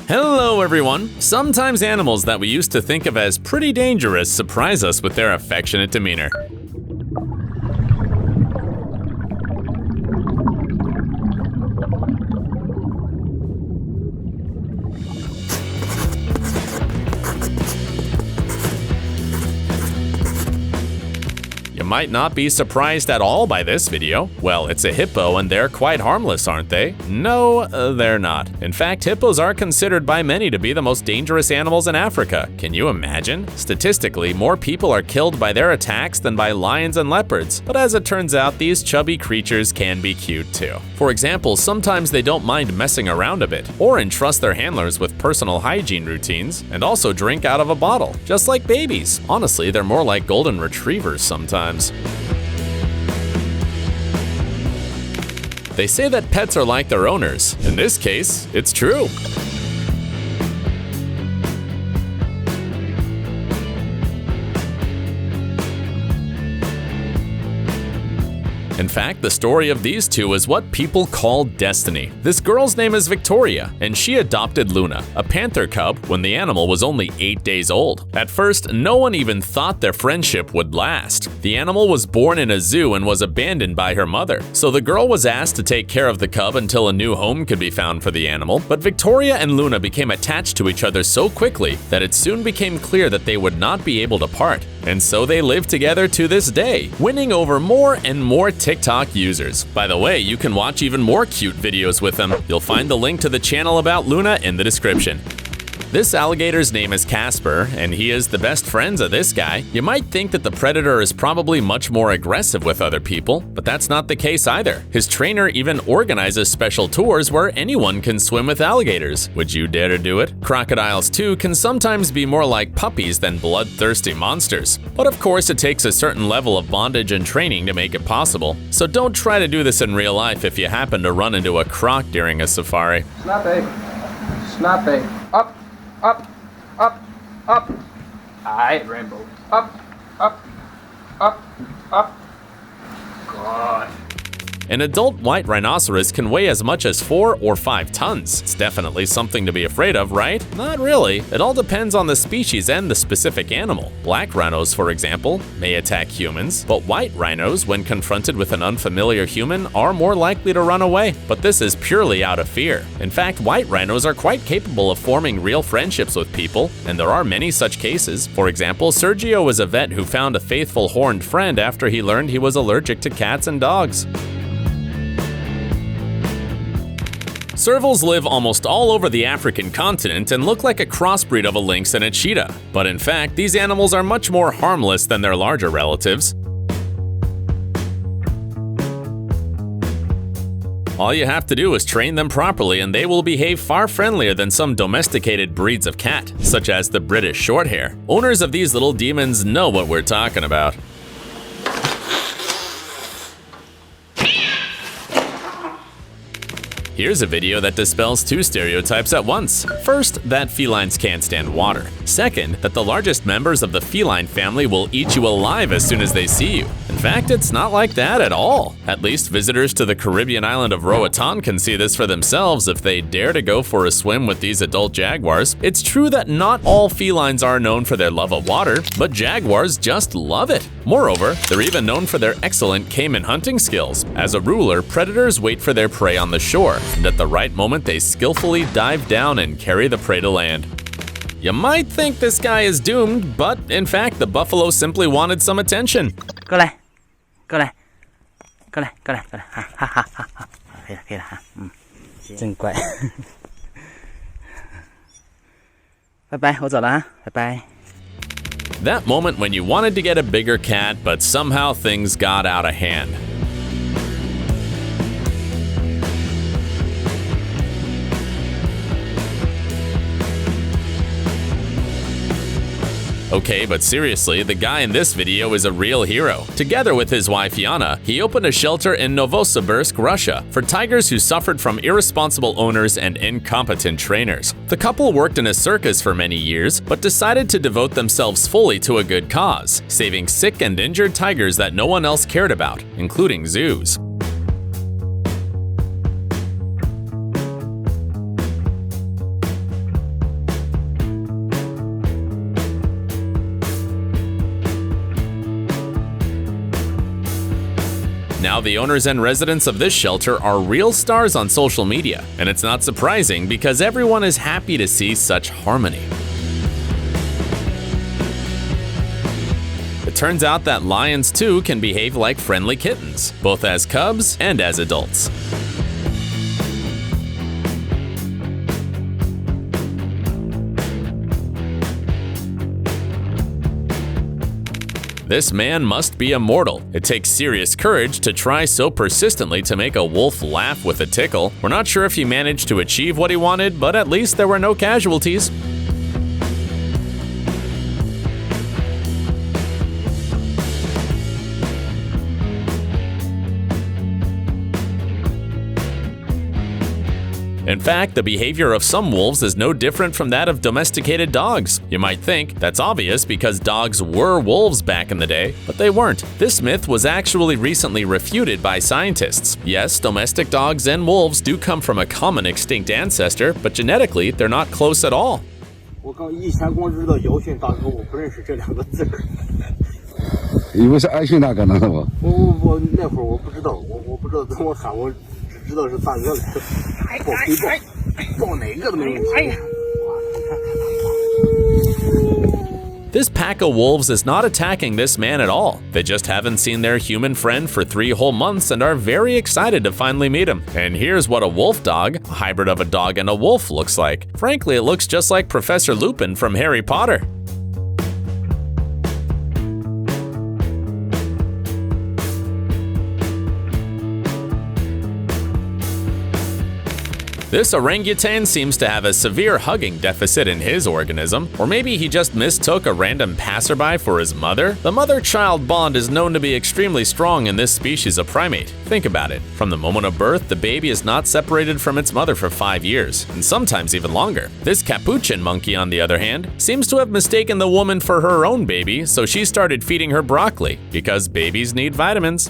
Hello everyone! Sometimes animals that we used to think of as pretty dangerous surprise us with their affectionate demeanor. You might not be surprised at all by this video. Well, it's a hippo and they're quite harmless, aren't they? No, they're not. In fact, hippos are considered by many to be the most dangerous animals in Africa. Can you imagine? Statistically, more people are killed by their attacks than by lions and leopards. But as it turns out, these chubby creatures can be cute too. For example, sometimes they don't mind messing around a bit, or entrust their handlers with personal hygiene routines, and also drink out of a bottle, just like babies. Honestly, they're more like golden retrievers sometimes. They say that pets are like their owners. In this case, it's true. In fact, the story of these two is what people call destiny. This girl's name is Victoria, and she adopted Luna, a panther cub, when the animal was only 8 days old. At first, no one even thought their friendship would last. The animal was born in a zoo and was abandoned by her mother, so the girl was asked to take care of the cub until a new home could be found for the animal. But Victoria and Luna became attached to each other so quickly that it soon became clear that they would not be able to part. And so they live together to this day, winning over more and more TikTok users. By the way, you can watch even more cute videos with them. You'll find the link to the channel about Luna in the description. This alligator's name is Casper, and he is the best friends of this guy. You might think that the predator is probably much more aggressive with other people, but that's not the case either. His trainer even organizes special tours where anyone can swim with alligators. Would you dare to do it? Crocodiles too can sometimes be more like puppies than bloodthirsty monsters. But of course, it takes a certain level of bondage and training to make it possible. So don't try to do this in real life if you happen to run into a croc during a safari. Snappy, up. Up, up, up. Aye, rainbow. Up, up, up, up. God. An adult white rhinoceros can weigh as much as 4 or 5 tons. It's definitely something to be afraid of, right? Not really. It all depends on the species and the specific animal. Black rhinos, for example, may attack humans, but white rhinos, when confronted with an unfamiliar human, are more likely to run away. But this is purely out of fear. In fact, white rhinos are quite capable of forming real friendships with people, and there are many such cases. For example, Sergio was a vet who found a faithful horned friend after he learned he was allergic to cats and dogs. Servals live almost all over the African continent and look like a crossbreed of a lynx and a cheetah. But in fact, these animals are much more harmless than their larger relatives. All you have to do is train them properly and they will behave far friendlier than some domesticated breeds of cat, such as the British Shorthair. Owners of these little demons know what we're talking about. Here's a video that dispels 2 stereotypes at once. First, that felines can't stand water. Second, that the largest members of the feline family will eat you alive as soon as they see you. In fact, it's not like that at all. At least visitors to the Caribbean island of Roatan can see this for themselves if they dare to go for a swim with these adult jaguars. It's true that not all felines are known for their love of water, but jaguars just love it. Moreover, they're even known for their excellent caiman hunting skills. As a ruler, predators wait for their prey on the shore, and at the right moment they skillfully dive down and carry the prey to land. You might think this guy is doomed, but in fact the buffalo simply wanted some attention. 过来，过来，过来，过来，过来，哈哈哈哈哈，可以了，可以了哈，真乖。拜拜，我走了啊，拜拜。 That moment when you wanted to get a bigger cat, but somehow things got out of hand. Okay, but seriously, the guy in this video is a real hero. Together with his wife Yana, he opened a shelter in Novosibirsk, Russia, for tigers who suffered from irresponsible owners and incompetent trainers. The couple worked in a circus for many years, but decided to devote themselves fully to a good cause, saving sick and injured tigers that no one else cared about, including zoos. Now the owners and residents of this shelter are real stars on social media, and it's not surprising because everyone is happy to see such harmony. It turns out that lions too can behave like friendly kittens, both as cubs and as adults. This man must be immortal. It takes serious courage to try so persistently to make a wolf laugh with a tickle. We're not sure if he managed to achieve what he wanted, but at least there were no casualties. In fact, the behavior of some wolves is no different from that of domesticated dogs. You might think that's obvious because dogs were wolves back in the day, but they weren't. This myth was actually recently refuted by scientists. Yes, domestic dogs and wolves do come from a common extinct ancestor, but genetically, they're not close at all. 我以前光知道尧驯大哥，我不认识这两个字儿。以为是爱驯大哥呢，是吧？我那会儿我不知道，我不知道怎么喊，我只知道是大哥来的。抱可以抱哪个都没问题。哎呀！ This pack of wolves is not attacking this man at all. They just haven't seen their human friend for 3 whole months and are very excited to finally meet him. And here's what a wolf dog, a hybrid of a dog and a wolf, looks like. Frankly, it looks just like Professor Lupin from Harry Potter. This orangutan seems to have a severe hugging deficit in his organism, or maybe he just mistook a random passerby for his mother. The mother-child bond is known to be extremely strong in this species of primate. Think about it. From the moment of birth, the baby is not separated from its mother for 5 years, and sometimes even longer. This capuchin monkey, on the other hand, seems to have mistaken the woman for her own baby, so she started feeding her broccoli, because babies need vitamins.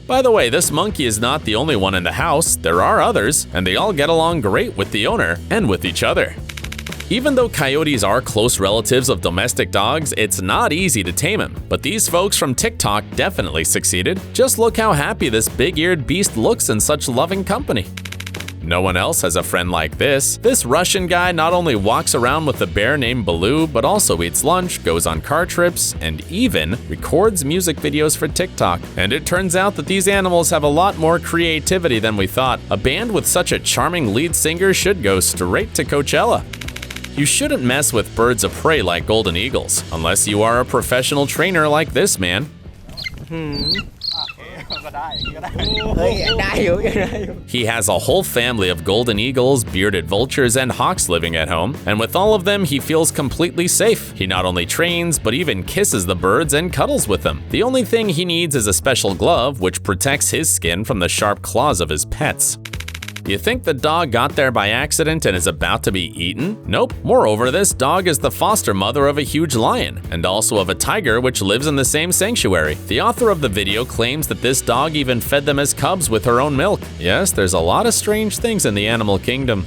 By the way, this monkey is not the only one in the house. There are others, and they all get along great with the owner and with each other. Even though coyotes are close relatives of domestic dogs, it's not easy to tame them. But these folks from TikTok definitely succeeded. Just look how happy this big-eared beast looks in such loving company. No one else has a friend like this. This Russian guy not only walks around with a bear named Baloo, but also eats lunch, goes on car trips, and even records music videos for TikTok. And it turns out that these animals have a lot more creativity than we thought. A band with such a charming lead singer should go straight to Coachella. You shouldn't mess with birds of prey like golden eagles, unless you are a professional trainer like this man. He has a whole family of golden eagles, bearded vultures, and hawks living at home, and with all of them, he feels completely safe. He not only trains, but even kisses the birds and cuddles with them. The only thing he needs is a special glove, which protects his skin from the sharp claws of his pets. You think the dog got there by accident and is about to be eaten? Nope. Moreover, this dog is the foster mother of a huge lion, and also of a tiger which lives in the same sanctuary. The author of the video claims that this dog even fed them as cubs with her own milk. Yes, there's a lot of strange things in the animal kingdom.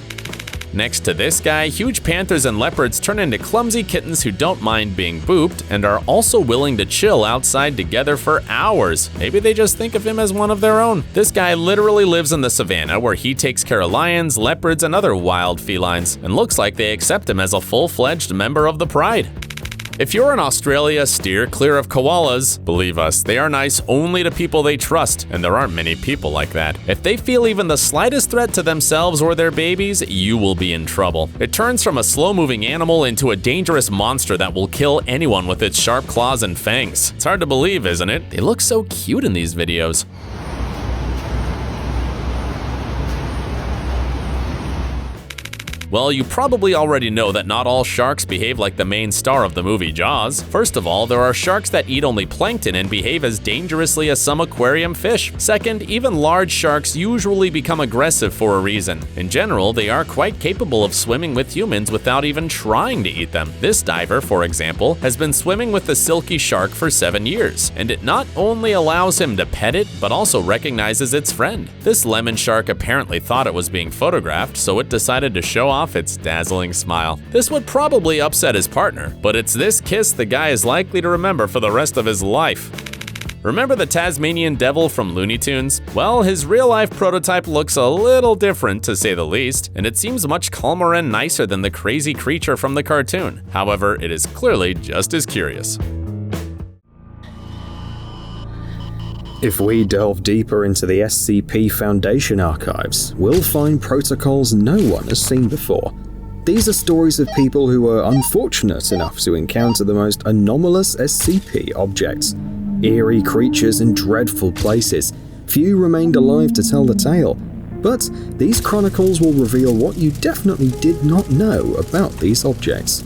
Next to this guy, huge panthers and leopards turn into clumsy kittens who don't mind being booped and are also willing to chill outside together for hours. Maybe they just think of him as one of their own. This guy literally lives in the savannah where he takes care of lions, leopards, and other wild felines, and looks like they accept him as a full-fledged member of the pride. If you're in Australia, steer clear of koalas. Believe us, they are nice only to people they trust, and there aren't many people like that. If they feel even the slightest threat to themselves or their babies, you will be in trouble. It turns from a slow-moving animal into a dangerous monster that will kill anyone with its sharp claws and fangs. It's hard to believe, isn't it? They look so cute in these videos. Well, you probably already know that not all sharks behave like the main star of the movie Jaws. First of all, there are sharks that eat only plankton and behave as dangerously as some aquarium fish. Second, even large sharks usually become aggressive for a reason. In general, they are quite capable of swimming with humans without even trying to eat them. This diver, for example, has been swimming with the silky shark for 7 years, and it not only allows him to pet it, but also recognizes its friend. This lemon shark apparently thought it was being photographed, so it decided to show off off its dazzling smile. This would probably upset his partner, but it's this kiss the guy is likely to remember for the rest of his life. Remember the Tasmanian devil from Looney Tunes? Well, his real-life prototype looks a little different, to say the least, and it seems much calmer and nicer than the crazy creature from the cartoon. However, it is clearly just as curious. If we delve deeper into the SCP Foundation archives, we'll find protocols no one has seen before. These are stories of people who were unfortunate enough to encounter the most anomalous SCP objects. Eerie creatures in dreadful places. Few remained alive to tell the tale. But these chronicles will reveal what you definitely did not know about these objects.